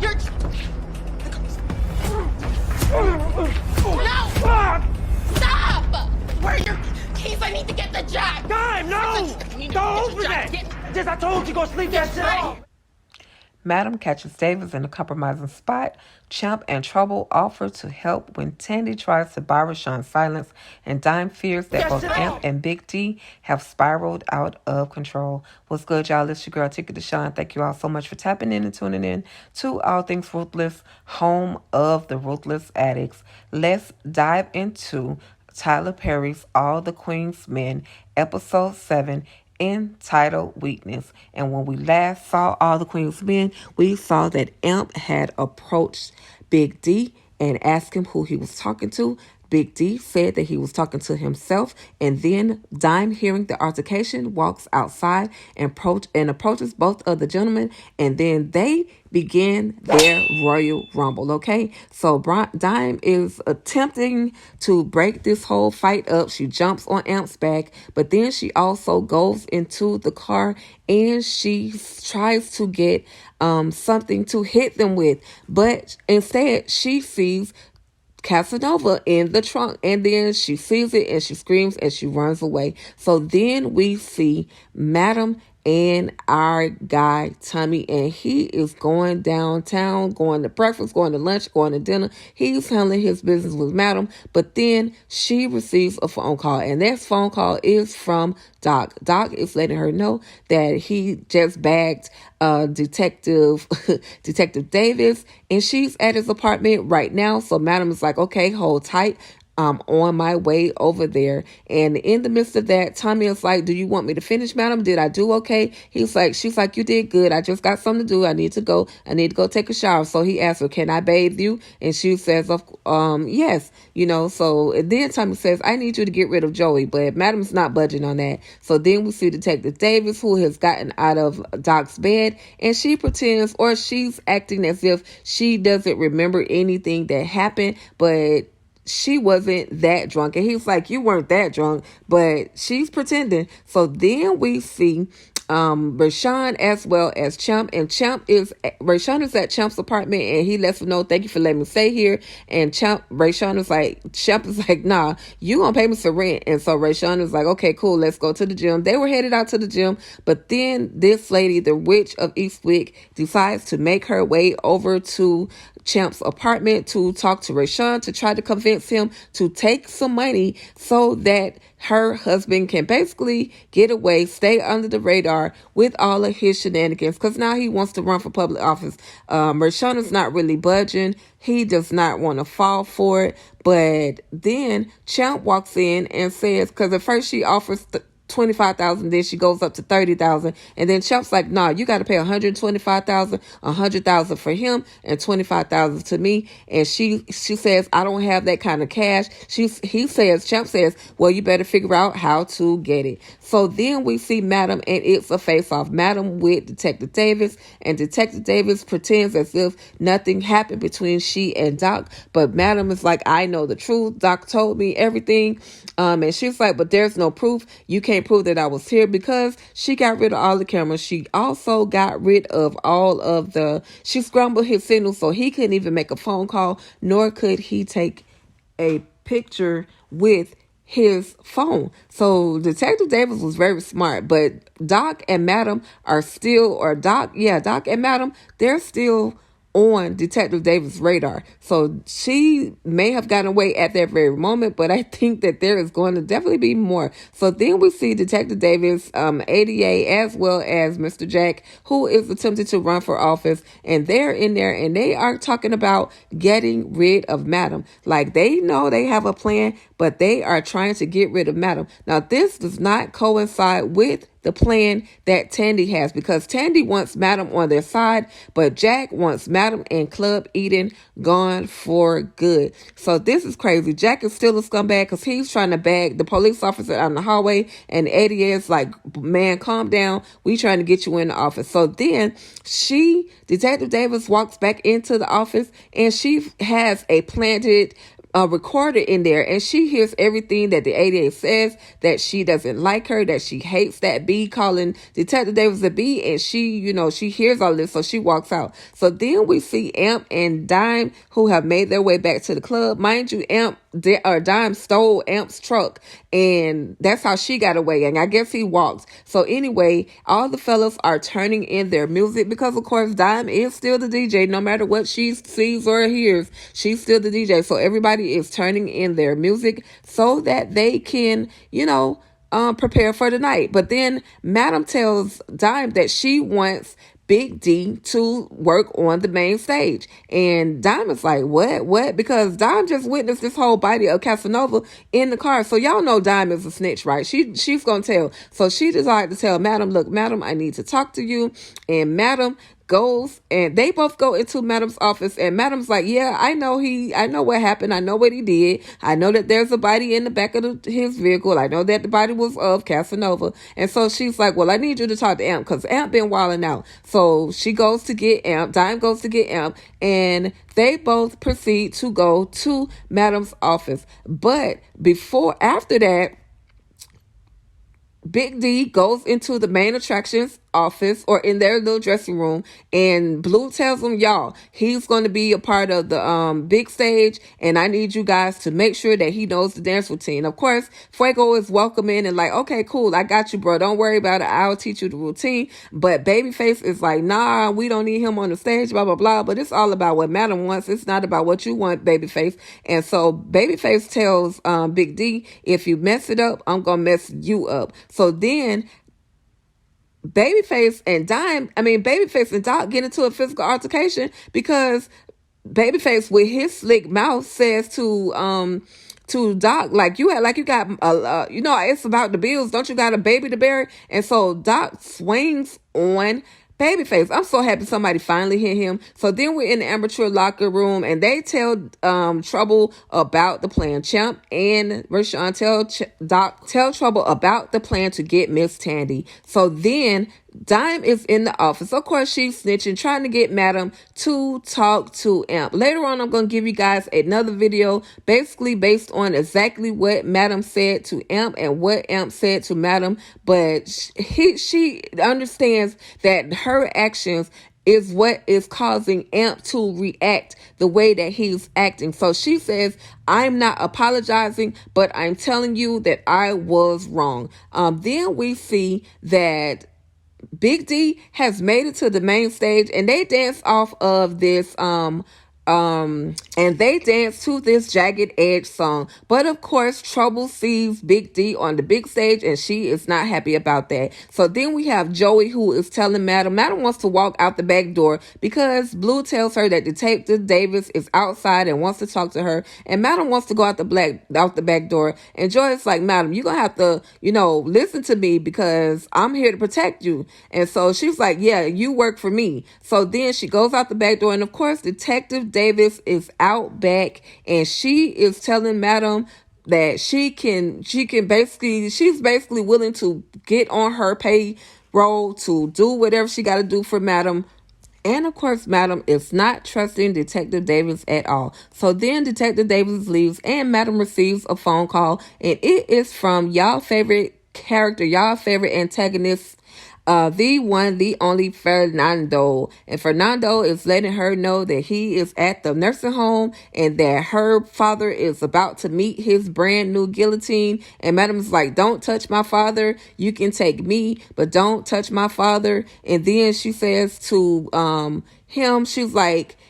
You're... No! Stop! Where are your keys? I need to get the jack. Dime, no! Don't open that! Just I told you, go sleep that shit off. Madam catches Davis in a compromising spot. Champ and Trouble offer to help when Tandy tries to buy Rayshon's silence, and Dime fears that both Amp and Big D have spiraled out of control. What's good, y'all? It's your girl, Ticket Deshawn. Thank you all so much for tapping in and tuning in to All Things Ruthless, home of the Ruthless Addicts. Let's dive into Tyler Perry's All the Queen's Men, Episode 7, entitled Weakness. And when we last saw All the Queen's Men, we saw that Amp had approached Big D and asked him who he was talking to. Big D said that he was talking to himself, and then Dime, hearing the altercation, walks outside and approaches both of the gentlemen, and then they begin their Royal Rumble, okay? So Dime is attempting to break this whole fight up. She jumps on Amp's back, but then she also goes into the car and she tries to get something to hit them with, but instead she sees Casanova in the trunk, and then she sees it and she screams and she runs away. So then we see Madam and our guy Tommy, and he is going downtown, going to breakfast, going to lunch, going to dinner. He's handling his business with Madam, but then she receives a phone call, and that phone call is from Doc. Doc is letting her know that he just bagged Detective Davis, and she's at his apartment right now. So Madam is like, okay, hold tight. I'm on my way over there. And in the midst of that, Tommy is like, do you want me to finish, Madam? Did I do okay? She's like, you did good. I just got something to do. I need to go take a shower. So he asks her, can I bathe you? And she says, yes, so then Tommy says, I need you to get rid of Joey, but Madam's not budging on that. So then we see Detective Davis, who has gotten out of Doc's bed, and she pretends, or she's acting as if she doesn't remember anything that happened, but she wasn't that drunk. And he's like, you weren't that drunk, but she's pretending. So then we see Rayshon as well as Champ, and Rayshon is at Champ's apartment, and he lets her know, thank you for letting me stay here. And Champ is like, nah, you gonna pay me some rent. And so Rayshon is like, okay, cool, let's go to the gym. They were headed out to the gym, but then this lady, the witch of Eastwick, decides to make her way over to Champ's apartment to talk to Rayshon, to try to convince him to take some money so that her husband can basically get away, stay under the radar with all of his shenanigans, because now he wants to run for public office. Rayshon is not really budging. He does not want to fall for it. But then Champ walks in and says, because at first she offers $25,000, then she goes up to $30,000, and then Champ's like, nah, you got to pay $125,000, $100,000 for him, and $25,000 to me. And she says, I don't have that kind of cash. Champ says, well, you better figure out how to get it. So then we see Madam, and it's a face-off. Madam with Detective Davis, and Detective Davis pretends as if nothing happened between she and Doc, but Madam is like, I know the truth. Doc told me everything. And she's like, but there's no proof. You can't prove that I was here, because she got rid of all the cameras. She also got rid of she scrambled his signal, so he couldn't even make a phone call, nor could he take a picture with his phone. So Detective Davis was very smart, but Doc and Madam are still, Doc and Madam, they're still on Detective Davis' radar. So she may have gotten away at that very moment, but I think that there is going to definitely be more. So then we see Detective Davis, ADA, as well as Mr. Jack, who is attempting to run for office, and they're in there and they are talking about getting rid of Madam. Like, they know they have a plan, but they are trying to get rid of Madam. Now, this does not coincide with the plan that Tandy has, because Tandy wants Madam on their side, but Jack wants Madam and Club Eden gone for good. So this is crazy. Jack is still a scumbag because he's trying to bag the police officer out in the hallway, and Eddie is like, man, calm down. We trying to get you in the office. So then Detective Davis walks back into the office, and she has a planted recorder in there, and she hears everything that the 88 says, that she doesn't like her, that she hates that B, calling Detective Davis a B, and she, she hears all this, so she walks out. So then we see Amp and Dime, who have made their way back to the club. Mind you, Dime stole Amp's truck, and that's how she got away, and I guess he walked. So anyway, all the fellas are turning in their music, because of course Dime is still the DJ. No matter what she sees or hears, she's still the DJ. So everybody is turning in their music so that they can, prepare for the night. But then Madam tells Dime that she wants Big D to work on the main stage. And Dime is like, what? Because Dime just witnessed this whole body of Casanova in the car. So y'all know Dime is a snitch, right? She's going to tell. So she decided to tell Madam, look, Madam, I need to talk to you. And Madam goes, and they both go into Madam's office, and Madam's like, yeah, I know what happened. I know what he did. I know that there's a body in the back of his vehicle. I know that the body was of Casanova. And so she's like, well, I need you to talk to Amp, because Amp been wilding out. So she goes to get Amp. Dime goes to get Amp, and they both proceed to go to Madam's office. But after that, Big D goes into the main attractions office, or in their little dressing room, and Blue tells them, y'all, he's going to be a part of the big stage, and I need you guys to make sure that he knows the dance routine. Of course, Fuego is welcoming and like, okay, cool, I got you, bro, don't worry about it, I'll teach you the routine. But Babyface is like, nah, we don't need him on the stage, blah blah blah. But it's all about what Madam wants. It's not about what you want, Babyface. And so Babyface tells Big D, if you mess it up, I'm gonna mess you up. So then Babyface and Doc get into a physical altercation, because Babyface, with his slick mouth, says to Doc, like, you got it's about the bills, don't you got a baby to bury? And so Doc swings on Babyface. I'm so happy somebody finally hit him. So then we're in the amateur locker room, and they tell Trouble about the plan. Champ and Rayshon tell Trouble about the plan to get Miss Tandy. So then Dime is in the office. Of course, she's snitching, trying to get Madam to talk to Amp. Later on, I'm going to give you guys another video basically based on exactly what Madam said to Amp and what Amp said to Madam. But she understands that her actions is what is causing Amp to react the way that he's acting. So she says, I'm not apologizing, but I'm telling you that I was wrong. Then we see that Big D has made it to the main stage, and they dance off of this and they dance to this Jagged Edge song. But of course, Trouble sees Big D on the big stage, and she is not happy about that. So then we have Joey, who is telling Madam wants to walk out the back door, because Blue tells her that Detective Davis is outside and wants to talk to her, and Madam wants to go out the back door. And Joey's like, Madam, you're gonna have to listen to me, because I'm here to protect you. And so she's like, yeah, you work for me. So then she goes out the back door, and of course Detective Davis is out back, and she is telling Madam that she's basically willing to get on her payroll to do whatever she got to do for Madam. And of course, Madam is not trusting Detective Davis at all. So then Detective Davis leaves, and Madam receives a phone call, and it is from y'all favorite character, y'all favorite antagonist, the one, the only Fernando. And Fernando is letting her know that he is at the nursing home, and that her father is about to meet his brand new guillotine. And Madam's like, don't touch my father. You can take me, but don't touch my father. And then she says to him,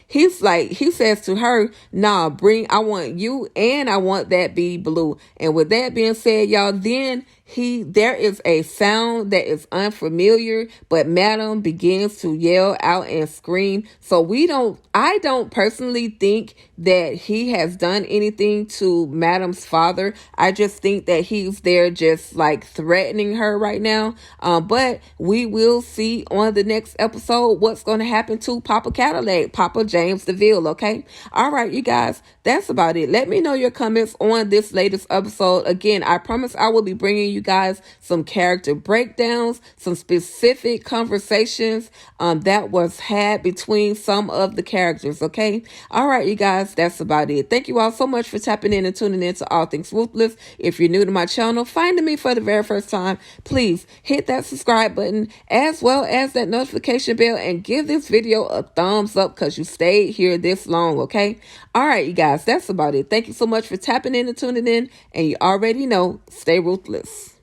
he says to her, nah, I want you, and I want that be Blue. And with that being said, y'all, then there is a sound that is unfamiliar, but Madam begins to yell out and scream. So I don't personally think that he has done anything to Madam's father. I just think that he's there just like threatening her right now. But we will see on the next episode what's going to happen to Papa Cadillac, Papa James DeVille, okay? All right, you guys, that's about it. Let me know your comments on this latest episode. Again, I promise I will be bringing you guys some character breakdowns, some specific conversations that was had between some of the characters, okay? All right, you guys, that's about it. Thank you all so much for tapping in and tuning in to All Things Ruthless. If you're new to my channel, finding me for the very first time, please hit that subscribe button as well as that notification bell and give this video a thumbs up because you stayed here this long, okay? All right, you guys, that's about it. Thank you so much for tapping in and tuning in, and you already know, stay ruthless.